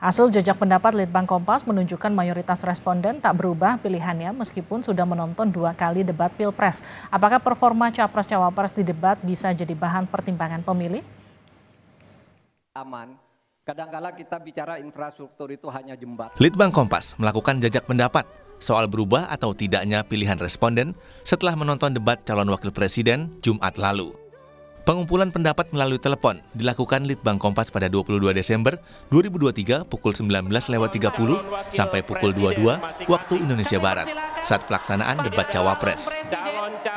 Hasil jajak pendapat Litbang Kompas menunjukkan mayoritas responden tak berubah pilihannya meskipun sudah menonton 2 kali debat Pilpres. Apakah performa Capres-Cawapres di debat bisa jadi bahan pertimbangan pemilih? Aman. Kadang-kala kita bicara infrastruktur itu hanya jembatan. Litbang Kompas melakukan jajak pendapat soal berubah atau tidaknya pilihan responden setelah menonton debat calon wakil presiden Jumat lalu. Pengumpulan pendapat melalui telepon dilakukan Litbang Kompas pada 22 Desember 2023 pukul 19.30 sampai pukul 22 waktu Indonesia Barat saat pelaksanaan debat Cawapres.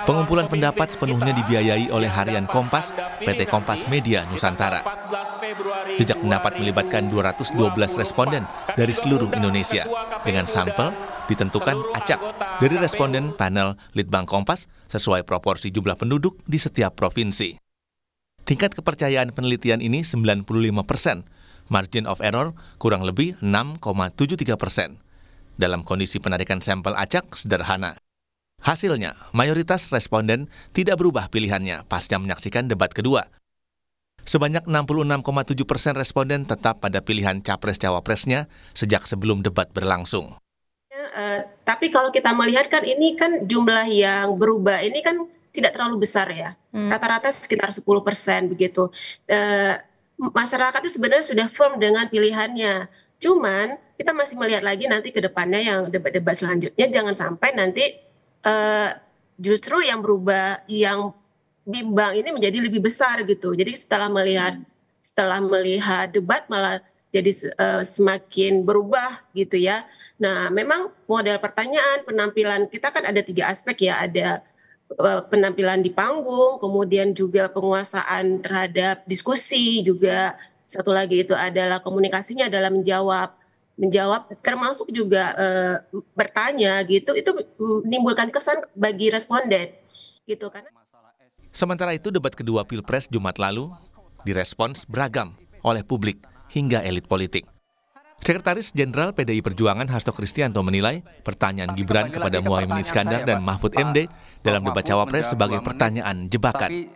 Pengumpulan pendapat sepenuhnya dibiayai oleh Harian Kompas, PT Kompas Media Nusantara. Jejak pendapat melibatkan 212 responden dari seluruh Indonesia dengan sampel ditentukan acak dari responden panel Litbang Kompas sesuai proporsi jumlah penduduk di setiap provinsi. Tingkat kepercayaan penelitian ini 95%, margin of error kurang lebih 6,73%. Dalam kondisi penarikan sampel acak sederhana. Hasilnya, mayoritas responden tidak berubah pilihannya pasca menyaksikan debat kedua. Sebanyak 66,7% responden tetap pada pilihan Capres-Cawapresnya sejak sebelum debat berlangsung. Tapi kalau kita melihat kan ini kan jumlah yang berubah ini kan tidak terlalu besar ya, rata-rata sekitar 10% begitu. Masyarakat itu sebenarnya sudah firm dengan pilihannya. Cuman kita masih melihat lagi nanti ke depannya yang debat-debat selanjutnya jangan sampai nanti justru yang berubah, yang bimbang ini menjadi lebih besar gitu. Jadi setelah melihat debat malah jadi semakin berubah gitu ya. Nah, memang model pertanyaan, penampilan kita kan ada 3 aspek ya, ada penampilan di panggung, kemudian juga penguasaan terhadap diskusi, juga satu lagi itu adalah komunikasinya dalam menjawab termasuk juga bertanya gitu, itu menimbulkan kesan bagi responden gitu kan. Sementara itu debat kedua Pilpres Jumat lalu direspons beragam oleh publik hingga elit politik. Sekretaris Jenderal PDI Perjuangan Hasto Kristianto menilai pertanyaan Gibran kepada Muhaimin Iskandar dan Mahfud MD dalam debat Cawapres sebagai pertanyaan jebakan.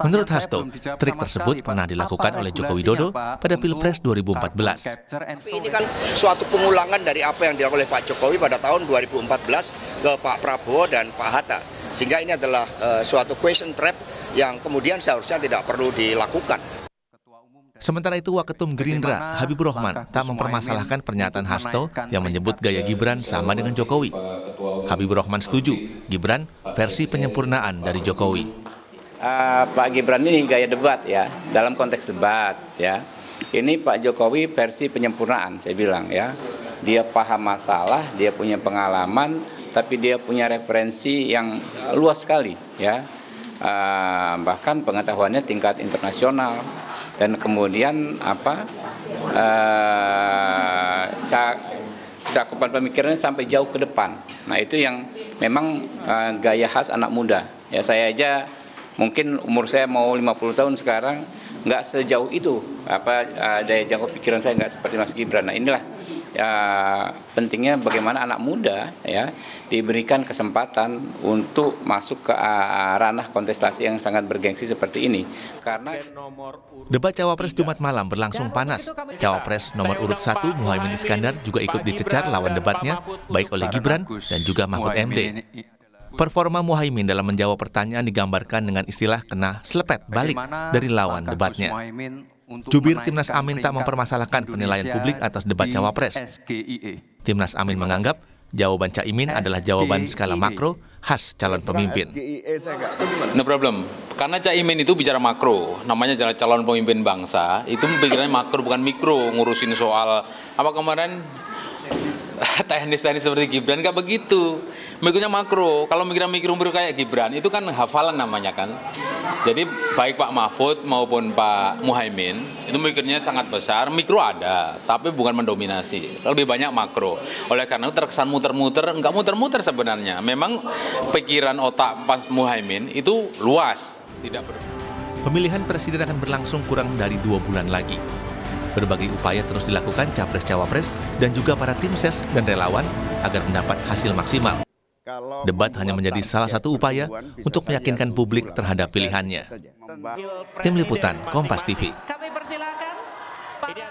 Menurut Hasto, trik tersebut pernah dilakukan oleh Joko Widodo pada Pilpres 2014. Ini kan suatu pengulangan dari apa yang dilakukan oleh Pak Jokowi pada tahun 2014 ke Pak Prabowo dan Pak Hatta. Sehingga ini adalah suatu question trap yang kemudian seharusnya tidak perlu dilakukan. Sementara itu, Waketum Gerindra, Habibur Rahman, tak mempermasalahkan pernyataan Hasto yang menyebut gaya Gibran sama dengan Jokowi. Habibur Rahman setuju, Gibran versi penyempurnaan dari Jokowi. Pak Gibran ini gaya debat ya, dalam konteks debat ya. Ini Pak Jokowi versi penyempurnaan, saya bilang ya. Dia paham masalah, dia punya pengalaman, tapi dia punya referensi yang luas sekali ya. Bahkan pengetahuannya tingkat internasional. Dan kemudian cakupan pemikirannya sampai jauh ke depan. Nah itu yang memang gaya khas anak muda. Ya saya aja mungkin umur saya mau 50 tahun sekarang nggak sejauh itu daya jangkau pikiran saya nggak seperti Mas Gibran. Nah inilah pentingnya bagaimana anak muda ya diberikan kesempatan untuk masuk ke ranah kontestasi yang sangat bergengsi seperti ini. Karena debat Cawapres Jumat malam berlangsung panas. Cawapres nomor urut 1 Muhaimin Iskandar juga ikut dicecar lawan debatnya baik oleh Gibran dan juga Mahfud MD. Performa Muhaimin dalam menjawab pertanyaan digambarkan dengan istilah kena selepet balik dari lawan debatnya. Jubir Timnas Amin tak mempermasalahkan penilaian publik atas debat Cawapres. Timnas Amin menganggap jawaban Caimin adalah jawaban skala makro khas calon pemimpin. No problem, karena Caimin itu bicara makro, namanya calon pemimpin bangsa, itu pikirannya makro bukan mikro, ngurusin soal apa kemarin teknis-teknis seperti Gibran, nggak begitu. Mikirnya makro, kalau mikir kayak Gibran itu kan hafalan namanya kan. Jadi baik Pak Mahfud maupun Pak Muhaimin itu mikirnya sangat besar, mikro ada, tapi bukan mendominasi, lebih banyak makro. Oleh karena itu terkesan muter-muter, nggak muter-muter sebenarnya. Memang pikiran otak Pak Muhaimin itu luas. Pemilihan presiden akan berlangsung kurang dari 2 bulan lagi. Berbagai upaya terus dilakukan Capres-Cawapres dan juga para tim ses dan relawan agar mendapat hasil maksimal. Debat hanya menjadi salah satu upaya untuk meyakinkan publik terhadap pilihannya. Tim Liputan, Kompas TV.